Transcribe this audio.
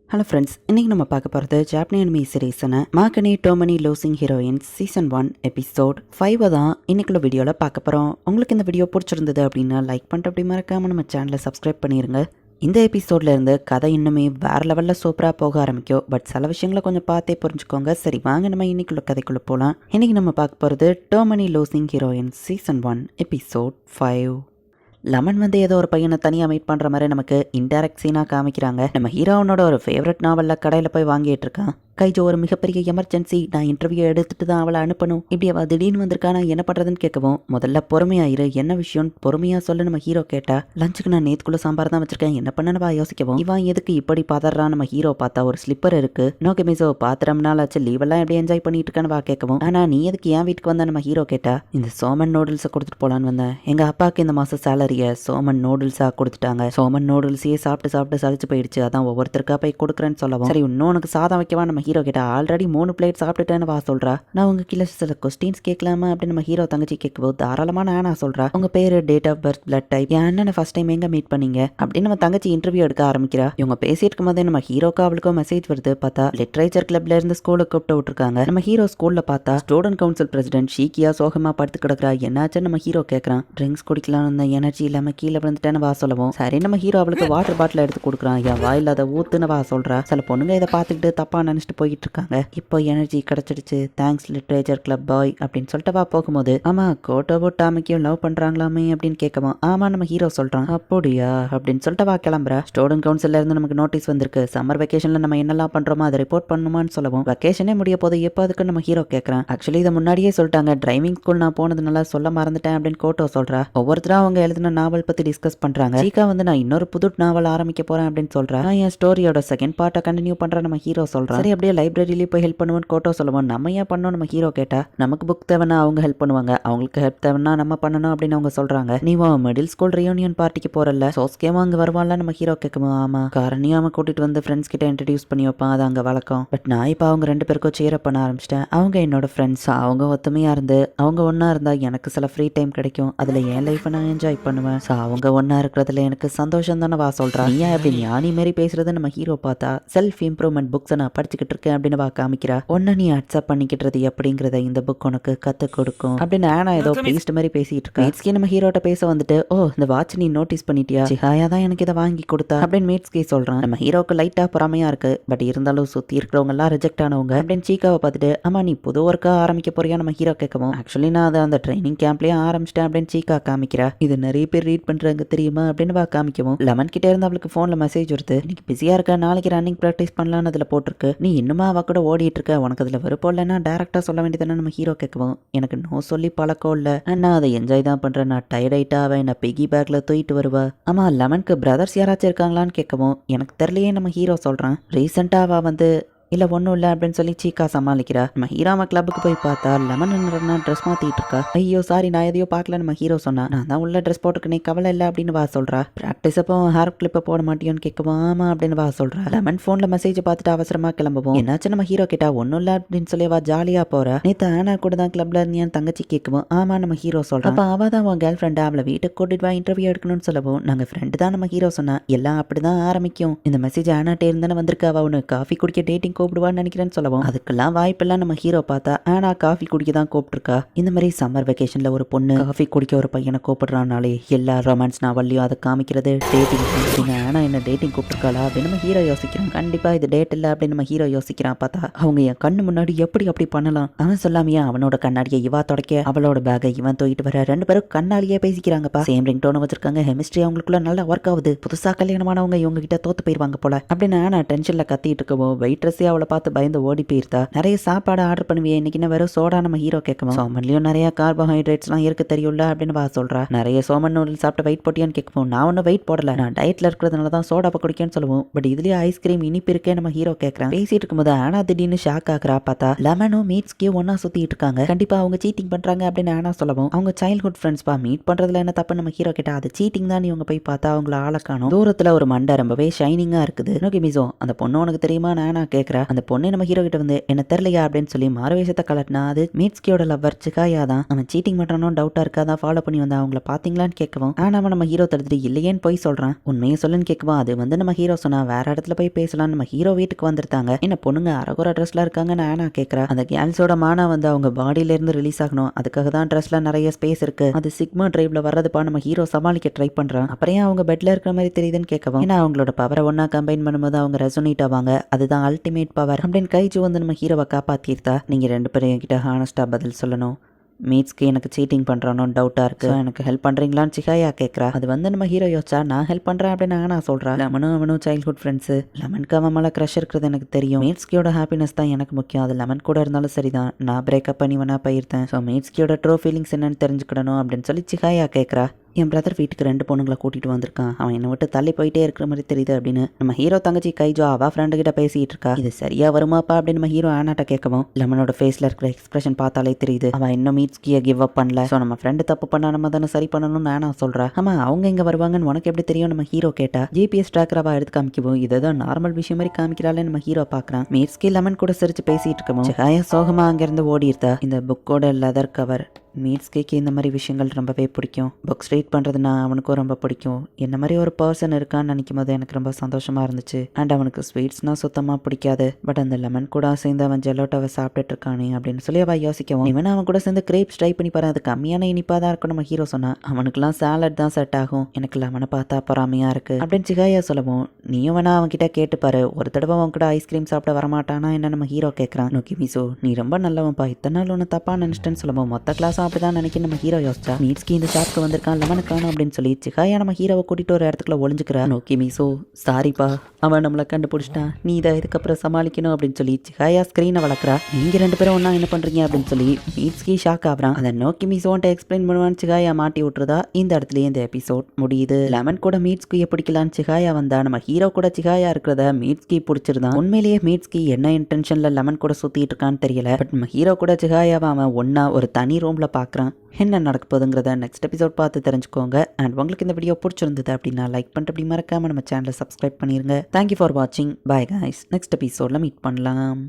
Hello friends, இன்றைக்கி நம்ம பார்க்க போகிறது ஜாப்பனி அனிமி சீரீஸான Makeine too many losing heroines season 1 episode 5 தான் இன்னைக்குள்ள வீடியோவில் பார்க்க போகிறோம். உங்களுக்கு இந்த வீடியோ பிடிச்சிருந்தது அப்படின்னா லைக் பண்ணிட்டு அப்படி மறக்காமல் நம்ம சேனலை சப்ஸ்கிரைப் பண்ணிடுங்க. இந்த எபிசோட்ல இருந்து கதை இன்னுமே வேற லெவலில் சூப்பராக போக ஆரம்பிக்கும். பட் சில விஷயங்களை கொஞ்சம் பார்த்தே புரிஞ்சுக்கோங்க. சரி வாங்க நம்ம இன்னைக்குள்ள கதைக்குள்ளே போகலாம். இன்றைக்கி நம்ம பார்க்க போகிறது டோமனி losing heroines season 1 episode 5. Lemon வந்து ஏதோ ஒரு பையனை தனியாக மீட் பண்ணுற மாதிரி நமக்கு இன்டைரக்ட் சீனாக காமிக்கிறாங்க. நம்ம ஹீரோனோட ஒரு ஃபேவரட் நாவலில் கடையில் போய் வாங்கிட்டு இருக்கான். கைஜோ ஒரு மிகப்பெரிய எமர்ஜென்சி, நான் இன்டர்வியூ எடுத்துட்டு தான் அவளை அனுப்பணும். இப்படி அவள் திடீர்னு வந்திருக்கா, நான் என்ன பண்ணுறதுன்னு கேட்கவும் முதல்ல பொறுமையாயிரு, என்ன விஷயம் பொறுமையாக சொல்ல நம்ம ஹீரோ கேட்டா. லஞ்சுக்கு நான் நேத்துக்குள்ள சாம்பார் தான் வச்சிருக்கேன், என்ன பண்ணனவா யோசிக்கவும் இவன் எதுக்கு இப்படி பதறான். நம்ம ஹீரோ பார்த்தா ஒரு ஸ்லிப்பர் இருக்கு. நோகமிசோ பாத்திரம் நாள் ஆச்சு, லீவெல்லாம் எப்படி என்ஜாய் பண்ணிட்டு இருக்கான்னு வா கேட்கவும், ஆனால் நீ எதுக்கு என் வீட்டுக்கு வந்த நம்ம ஹீரோ கேட்டா. இந்த சோமன் நூடுல்ஸை கொடுத்துட்டு போலான்னு வந்தேன். எங்கள் அப்பாவுக்கு இந்த மாதம் சேலரியை சோமன் நூடுல்ஸாக கொடுத்துட்டாங்க. சோமன் நூடுல்ஸையே சாப்பிட்டு சாப்பிட்டு சலிச்சு போயிடுச்சு, அதான் ஒவ்வொருத்தருக்கா போய் கொடுக்குறேன்னு சொல்லவும், சரி இன்னும் உனக்கு சாதம் வைக்கவா நம்ம ஹீரோ கேட்டா. ஆல்ரெடி 3 பிளேட் சாப்பிட்டுட்டேன்னு வா சொல்றா. நான் உங்க கீழே சில கொஸ்டின்ஸ் கேட்கலாமா அப்படின்னு நம்ம ஹீரோ தங்கச்சி கேட்கும்போது தாராளமான ஆனா சொல்றா. உங்க பேரு, date of birth, blood type, என் அண்ணனை ஃபர்ஸ்ட் டைம் எங்க மீட் பண்ணீங்க அப்படின்னு நம்ம தங்கச்சி இன்டர்வியூ எடுக்க ஆரம்பிக்கிறா. இவங்க பேசிட்டு இருக்கும் போதே நம்ம ஹீரோக்கு அவளுக்கும் மெசேஜ் வருது. பார்த்தா லிட்ரேச்சர் கிளப்ல இருந்து ஸ்கூலுக்கு கூப்பிட்டு விட்டுருக்காங்க. நம்ம ஹீரோ ஸ்கூல்ல பார்த்தா ஸ்டூடெண்ட் கவுன்சில் பிரசிடென்ட் ஷீக்கியா சோகமா படுத்து கிடக்குறா. என்னாச்சுன்னு நம்ம ஹீரோ கேட்கறான். ட்ரிங்க்ஸ் குடிக்கலாம் அந்த எனர்ஜி இல்லாம கீழே விழுந்துட்டேன்னு வா சொல்லவும், சரி நம்ம ஹீரோ அவளுக்கு வாட்டர் பாட்டில் எடுத்து கொடுக்குறான். என் வாயில் அதை ஊத்துன்னு வா சொல்றா. சில பொண்ணுங்க இதை பார்த்துக்கிட்டு தப்பா நினைச்சிட்டு போயிட்டு இருக்காங்க. இப்போ எனர்ஜி கிடைச்சிடுச்சு, தேங்க்ஸ் லிட்ரேச்சர் கிளப் பாய் அப்படின்னு சொல்லிட்டு வா போகும்போது, ஆமா கோட்டோவோ டாமிக்கையும் லவ் பண்றாங்களாமே அப்படின்னு கேட்கவும், ஆமா நம்ம ஹீரோ சொல்றான். அப்படியா அப்படின்னு சொல்லிட்டு வா கிளம்புறா. ஸ்டூடெண்ட் கவுன்சில்ல இருந்து நமக்கு நோட்டீஸ் வந்திருக்கு, சம்மர் வெக்கேஷன்ல நம்ம என்னெல்லாம் பண்றோமோ அதை ரிப்போர்ட் பண்ணுமான்னு சொல்லவும், வெக்கேஷனே முடிய போது எப்போ அதுக்கு நம்ம ஹீரோ கேட்கறான். ஆக்சுவலி இதை முன்னாடியே சொல்லிட்டாங்க, டிரைவிங் ஸ்கூல் நான் போனதுனால சொல்ல மறந்துட்டேன் அப்படின்னு கோட்டோ சொல்றா. ஒவ்வொருத்தரும் அவங்க எழுதின நாவல் பத்தி டிஸ்கஸ் பண்றாங்க. சீக்கா வந்து நான் இன்னொரு புது நாவல் ஆரம்பிக்க போறேன் அப்படின்னு சொல்றா. நான் என் ஸ்டோரியோட செகண்ட் பார்ட்டை கண்டினியூ பண்றேன் நம்ம ஹீரோ சொல்றா. சரி அப்படியே லைப்ரரியில போய் ஹெல்ப் பண்ணுவோம் கோட்டோ சொல்லுவோம். நம்ம ஏன் பண்ணோம் நம்ம ஹீரோ கேட்டா. நமக்கு புக் தேவைன்னா அவங்க ஹெல்ப் பண்ணுவாங்க, அவங்களுக்கு ஹெல்ப் தேவைன்னா நம்ம பண்ணணும் அப்படின்னு அவங்க சொல்றாங்க. நீ மிடில் ஸ்கூல் ரியூனியன் பார்ட்டிக்கு போறல, சோஸ்கேமா அங்க வருவான்ல நம்ம ஹீரோ கேட்கும். ஆமா காரணியா அவன் கூட்டிட்டு வந்து ஃப்ரெண்ட்ஸ் கிட்ட இன்ட்ரடியூஸ் பண்ணி வைப்பான், அது அங்க வழக்கம். பட் நான் இப்போ அவங்க 2 பேருக்கும் சேர் பண்ண ஆரம்பிச்சிட்டேன். அவங்க என்னோட ஃப்ரெண்ட்ஸ், அவங்க ஒத்துமையா இருந்து அவங்க ஒன்னா இருந்தா எனக்கு சில ஃப்ரீ டைம் கிடைக்கும், அதுல என் லைஃபை நான் என்ஜாய் பண்ணுவேன். ஸோ அவங்க ஒன்னா இருக்கிறதுல எனக்கு சந்தோஷம் தானே வா சொல்றா. நீ அப்படி ஞானி மாரி பேசுறது நம்ம ஹீரோ பார்த்தா செல்ஃப் இம்ப்ரூவ்மெண்ட் புக்ஸை நான் படிச்சுக்கிட்டு இருக்கேன் அப்படின்னு வா காமிக்கிறா. ஒன்னு நீ அக்செப்ட் பண்ணிக்கிட்டது எப்படிங்கிறத இந்த புக் உனக்கு கத்து கொடுக்கும் அப்படின்னு ஆனா ஏதோ பேஸ்ட் மாதிரி பேசிட்டு இருக்கா. மீட்ஸ்கி நம்ம ஹீரோட்ட பேச வந்துட்டு, ஓ இந்த வாட்ச் நீ நோட்டீஸ் பண்ணிட்டியா, சிஹாயா தான் எனக்கு இதை வாங்கி கொடுத்தா அப்படின்னு மீட்ஸ்கி சொல்றான். நம்ம ஹீரோக்கு லைட்டா பொறாமையா இருக்கு, பட் இருந்தாலும் சுத்தி இருக்கிறவங்க எல்லாம் ரிஜெக்ட் ஆனவங்க அப்படின்னு சீக்காவை பார்த்துட்டு, ஆமா நீ புது ஒர்க்கா ஆரம்பிக்க போறியா நம்ம ஹீரோ கேட்கவும், ஆக்சுவலி நான் அதை அந்த ட்ரைனிங் கேம்ப்லயே ஆரம்பிச்சிட்டேன் அப்படின்னு சீக்கா காமிக்கிறா. இது நிறைய பேர் ரீட் பண்றாங்க தெரியுமா அப்படின்னு வா காமிக்கவும், லெமன் கிட்ட இருந்து அவளுக்கு போன்ல மெசேஜ் வருது. இன்னைக்கு பிஸியா இருக்க, நாளைக்கு ரன்னிங் ப்ராக்டிஸ் பண்ணலான்னு அதுல போட்டிருக்கு, நீ இன்னுமா அவ கூட ஓடிட்டு இருக்க, உனக்கு அதுல விருப்பம் இல்லைன்னா டேரக்டா சொல்ல வேண்டியதானே நம்ம ஹீரோ கேட்கவும், எனக்கு நோ சொல்லி பழக்கம் இல்லை, நான் அதை என்ஜாய் தான் பண்றேன், நான் டயர்ட் ஆயிட்டா அவ என்ன பிகி பேக்ல தூக்கிட்டு வருவா. ஆமா லெமனுக்கு பிரதர்ஸ் யாராச்சும் இருக்காங்களான்னு கேட்கவும், எனக்கு தெரியலையே நம்ம ஹீரோ சொல்றான். ரீசெண்டா அவ வந்து இல்லை ஒன்றும் இல்லை அப்படின்னு சொல்லி சீக்கா சமாளிக்கிறா. நம்ம ஹீராம கிளப்புக்கு போய் பார்த்தா லெமன் ட்ரெஸ் மாற்றிட்டு இருக்கா. ஐயோ சாரி நான் எதையோ பார்க்கல நம்ம ஹீரோ சொன்னா. நான் தான் உள்ள ட்ரெஸ் போட்டுக்கனே கவலை இல்லை அப்படின்னு வா சொல்றா. ப்ராக்டிஸ் அப்போ ஹேர் கிளிப்பை போட மாட்டியோன்னு கேட்கவும், ஆமா அப்படின்னு வா சொல்றா. லெமன் ஃபோனில் மெசேஜ் பார்த்துட்டு அவசரமா கிளம்புவோம். என்னாச்சு நம்ம ஹீரோ கிட்டா. ஒன்றும் இல்லை அப்படின்னு சொல்லி வா ஜாலியாக போறா. நேற்று ஆனா கூட தான் கிளப்ல இருந்தியான்னு தங்கச்சி கேட்கவும், ஆமா நம்ம ஹீரோ சொல்றா. அப்போ அவ தான் உன் கேர்ள் ஃப்ரெண்டா, அவளை வீட்டுக்கு கூட்டிட்டு வா இன்டர்வியூ எடுக்கணும்னு சொல்லவும், நாங்கள் ஃப்ரெண்டு தான் நம்ம ஹீரோ சொன்னா. எல்லாம் அப்படிதான் ஆரம்பிக்கும். இந்த மெசேஜ் ஆனாட்டே இருந்தானே வந்திருக்கா. அவ ஒன்று காஃபி குடிக்க டேட்டிங் கூப்பிடுவான்னு நினைக்கிறேன்னு சொல்லவும், அதுக்கெல்லாம் வாய்ப்பெல்லாம் நம்ம ஹீரோ பார்த்தா ஆனா காஃபி குடிக்க தான் கூப்பிட்டுருக்கா. இந்த மாதிரி சம்மர் வெக்கேஷன்ல ஒரு பொண்ணு காஃபி குடிக்க ஒரு பையனை கூப்பிடுறானாலே எல்லா ரொமான்ஸ் நாவல்லையும் அதை காமிக்கிறது டேட்டிங். ஆனா என்ன டேட்டிங் கூப்பிட்டுருக்காளா அப்படின்னு நம்ம ஹீரோ யோசிக்கிறான். கண்டிப்பா இது டேட் இல்லை அப்படின்னு நம்ம ஹீரோ யோசிக்கிறான். பார்த்தா அவங்க என் கண்ணு முன்னாடி எப்படி அப்படி பண்ணலாம். அவன் சொல்லாமையா அவனோட கண்ணாடியை இவா தொடக்க, அவளோட பேக்கை இவன் தூக்கிட்டு வர, 2 பேரும் கண்ணாடியே பேசிக்கிறாங்கப்பா. சேம் ரிங் டோன் வச்சிருக்காங்க. கெமிஸ்ட்ரி அவங்களுக்குள்ள நல்லா ஒர்க் ஆகுது. புதுசா கல்யாணமானவங்க இவங்க கிட்ட தோத்து போயிருவாங்க போல அப்படின்னு நான் டென்ஷன்ல கத்திட்டு இருக்கவும், வெயிட்ரஸே அவளை பார்த்து பயந்து ஓடி போயிருந்தா. நிறைய சாப்பாடு ஆர்டர் பண்ணுவியே இன்னைக்கு வெறும் சோடா நம்ம ஹீரோ கேட்கவும், சோமன்லயும் நிறைய கார்போஹைட்ரேட்ஸ்லாம் இருக்கு தெரியும்ல அப்படின்னு வா சொல்றா. நிறைய சோமன் நூடுல்ஸ் சாப்பிட்டு வெயிட் போட்டியான்னு கேட்கவும், நான் ஒன்னும் வெயிட் போடல, நான் டயட்ல இருக்கிறதுனால தான் சோடாப்ப குடிக்கேன்னு சொல்லுவோம். பட் இதுலயே ஐஸ்கிரீம் இனிப்பு இருக்கே நம்ம ஹீரோ கேட்கறான். பேசிட்டு இருக்கும்போது ஆனா திடீர்னு ஷாக் ஆகுறா. பார்த்தா லெமனும் மீட்ஸ்கியும் ஒன்னா சுத்திட்டு இருக்காங்க. கண்டிப்பா அவங்க சீட்டிங் பண்றாங்க அப்படின்னு ஆனா சொல்லவும், அவங்க சைல்ட்ஹுட் ஃப்ரெண்ட்ஸ் பா, மீட் பண்றதுல என்ன தப்பு நம்ம ஹீரோ கேட்டா. அது சீட்டிங் தான். இவங்க போய் பார்த்தா அவங்கள ஆள காணோம். தூரத்துல ஒரு மண்டை ரொம்பவே ஷைனிங்கா இருக்குது. நோக்கி மிசோ அந்த பொண்ணு உனக்கு தெரியுமா நான் கேட்கறேன். கேட்கறா. அந்த பொண்ணு நம்ம ஹீரோ கிட்ட வந்து என்ன தெரியலையா அப்படின்னு சொல்லி மாறுவேஷத்தை கலட்டினா அது மீட்ஸ்கியோட லவ்வர் சிகாயா தான். அவன் சீட்டிங் பண்றானோ டவுட்டா இருக்காதான் ஃபாலோ பண்ணி வந்தா அவங்கள பாத்தீங்களான்னு கேட்கவும் ஆனா அவன் நம்ம ஹீரோ தடுத்துட்டு இல்லையேன்னு போய் சொல்றான். உண்மையை சொல்லுன்னு கேட்கவும் அது வந்து நம்ம ஹீரோ சொன்னா வேற இடத்துல போய் பேசலாம். நம்ம ஹீரோ வீட்டுக்கு வந்திருந்தாங்க. என்ன பொண்ணுங்க அரகுற ட்ரெஸ்ல இருக்காங்கன்னு ஆனா கேட்கறா. அந்த கேர்ள்ஸோட மானா வந்து அவங்க பாடியில இருந்து ரிலீஸ் ஆகணும். அதுக்காக தான் ட்ரெஸ்ல நிறைய ஸ்பேஸ் இருக்கு. அது சிக்மா டிரைவ்ல வர்றதுப்பா நம்ம ஹீரோ சமாளிக்க ட்ரை பண்றான். அப்புறம் அவங்க பெட்ல இருக்கிற மாதிரி தெரியுதுன்னு கேட்கவும் ஏன்னா அவங்களோட பவரை ஒன்னா கம்பைன் பண்ணும்போது அவங்க ரெசோனேட் ஆவாங்க. அதுதான் அல்டிமேட் பவர் அப்படின்னு கைஜு வந்து நம்ம ஹீரோவை காப்பாத்திருந்தா. நீங்க 2 பேரும் என்கிட்ட ஹானஸ்டா பதில் சொல்லணும். மீட்ஸ்க்கு எனக்கு சீட்டிங் பண்ணுறானோ டவுட்டாக இருக்கு. எனக்கு ஹெல்ப் பண்ணுறீங்களான்னு சிகாயா கேட்குறா. அது வந்து நம்ம ஹீரோ யோசிச்சா நான் ஹெல்ப் பண்ணுறேன் அப்படின்னு நான் சொல்கிறேன். லெமனும் அவனும் சைல்ட்ஹுட் ஃப்ரெண்ட்ஸு. லெமனுக்கு அவன் மேலே க்ரஷ் இருக்கிறது எனக்கு தெரியும். மீட்ஸ்கியோட ஹாப்பினஸ் தான் எனக்கு முக்கியம். அது லெமன் கூட இருந்தாலும் சரிதான். நான் பிரேக்கப் பண்ணி வேணா போயிருந்தேன். ஸோ மீட்ஸ்கியோட ட்ரூ ஃபீலிங்ஸ் என்னன்னு தெரிஞ்சுக்கணும் அப்படின்னு சொல்லி சிகாயா கேட்குறா. என் பிரதர் வீட்டுக்கு 2 பொண்ணுங்களை கூட்டிகிட்டு வந்திருக்கான். அவன் என்னை விட்டு தள்ளி போயிட்டே இருக்கிற மாதிரி தெரியுது அப்படின்னு நம்ம ஹீரோ தங்கச்சி கைஜோ அவ ஃப்ரெண்டு கிட்ட பேசிட்டு இருக்கா. இது சரியா வருமாப்பா அப்படின்னு நம்ம ஹீரோ ஆனாட்ட கேட்கவும் லெமனோட ஃபேஸ்ல இருக்கிற எக்ஸ்பிரஷன் பார்த்தாலே தெரியுது அவன் இன்னும் மீட்ஸ்கியை கிவ் அப் பண்ணல. ஸோ நம்ம ஃப்ரெண்டு தப்பு பண்ணா நம்ம தானே சரி பண்ணணும்னு நான் சொல்றேன். ஆமா அவங்க இங்க வருவாங்கன்னு உனக்கு எப்படி தெரியும் நம்ம ஹீரோ கேட்டா. ஜிபிஎஸ் ட்ராக்கர் அவ எடுத்து காமிக்கவும் இதுதான் நார்மல் விஷயம் மாதிரி காமிக்கிறாளே நம்ம ஹீரோ பாக்குறான். மீட்ஸ்கி லெமன் கூட சிரிச்சு பேசிட்டு இருக்கவும் சிகாயா சோகமா அங்கிருந்து ஓடி இருந்தா. இந்த புக்கோட லெதர் கவர் மீட்ஸ்கேக்கு இந்த மாதிரி விஷயங்கள் ரொம்பவே பிடிக்கும். புக்ஸ் ரீட் பண்ணுறதுனா அவனுக்கும் ரொம்ப பிடிக்கும். என்ன மாதிரி ஒரு பர்சன் இருக்கான்னு நினைக்கும் போது எனக்கு ரொம்ப சந்தோஷமாக இருந்துச்சு. அண்ட் அவனுக்கு ஸ்வீட்ஸ்னால் சுத்தமாக பிடிக்காது. பட் அந்த லெமன் கூட சேர்ந்து அவன் ஜெலோட்டாவை சாப்பிட்டுட்டு இருக்கானே அப்படின்னு சொல்லி அவள் யோசிக்கவும் இவன் அவன் கூட சேர்ந்து கிரேப்ஸ் ட்ரை பண்ணி பாரு. அது கம்மியான இனிப்பாக தான் இருக்கும் நம்ம ஹீரோ சொன்னா. அவனுக்குலாம் சாலட் தான் செட் ஆகும். எனக்கு லெமனை பார்த்தா பொறாமையாக இருக்கு அப்படின்னு சிகாயா சொல்லவும் நீயும் வேணா அவன்கிட்ட கேட்டுப்பாரு. ஒரு தடவை அவன் கூட ஐஸ்கிரீம் சாப்பிட வரமாட்டானா என்ன நம்ம ஹீரோ கேட்குறான். நோக்கி மிசோ நீ ரொம்ப நல்லவன்ப்பா. இத்தனை நாள் ஒன்று தப்பா நினைச்சிட்டேன்னு சொல்லவும் மொத்த கிளாஸும் அப்படிதான் நினைக்க நம்ம ஹீரோ யோசிச்சா. மீட்ஸ்கி இந்த ஷாப்க்கு வந்திருக்கான் லெமனை காணும் அப்படின்னு சொல்லி சிகாயா நம்ம ஹீரோவை கூட்டிட்டு ஒரு இடத்துக்குள்ள ஒளிஞ்சுக்கிறா. நோக்கி மிசோ சாரிப்பா அவன் நம்மளை கண்டுபிடிச்சிட்டான். நீ இதை இதுக்கப்புறம் சமாளிக்கணும் அப்படின்னு சொல்லி சிகாயா ஸ்கிரீனை வளர்க்குறா. நீங்க 2 பேரும் ஒன்னா என்ன பண்றீங்க அப்படின்னு சொல்லி மீட்ஸ்கி ஷாக் ஆகுறான். அதை நோக்கி மிசோன்ட்ட எக்ஸ்பிளைன் பண்ணுவான்னு சிகாயா மாட்டி விட்டுறதா. இந்த இடத்துலயே இந்த எபிசோட் முடியுது. லெமன் கூட மீட்ஸ்கியை பிடிக்கலான்னு சிகாயா வந்தா நம்ம ஹீரோ கூட சிகாயா இருக்கிறத மீட்ஸ்கி பிடிச்சிருந்தான். உண்மையிலேயே மீட்ஸ்கி என்ன இன்டென்ஷன்ல லெமன் கூட சுத்திட்டு இருக்கான்னு தெரியல. பட் நம்ம ஹீரோ கூட சிகாயாவை அவன் ஒன்னா ஒரு தனி ரூம்ல பாக்குறான். என்ன நடக்க போகுதுங்கிறத நெக்ஸ்ட் எபிசோட் பார்த்து தெரிஞ்சுக்கோங்க. அண்ட் உங்களுக்கு இந்த வீடியோ பிடிச்சிருந்தது அப்படின்னா லைக் பண்ணிட்டு அப்படி மறக்காம நம்ம சேனலை சப்ஸ்கிரைப் பண்ணிருங்க. தேங்க்யூ ஃபார் வாட்சிங். Bye guys. நெக்ஸ்ட் எபிசோட்ல மீட் பண்ணலாம்.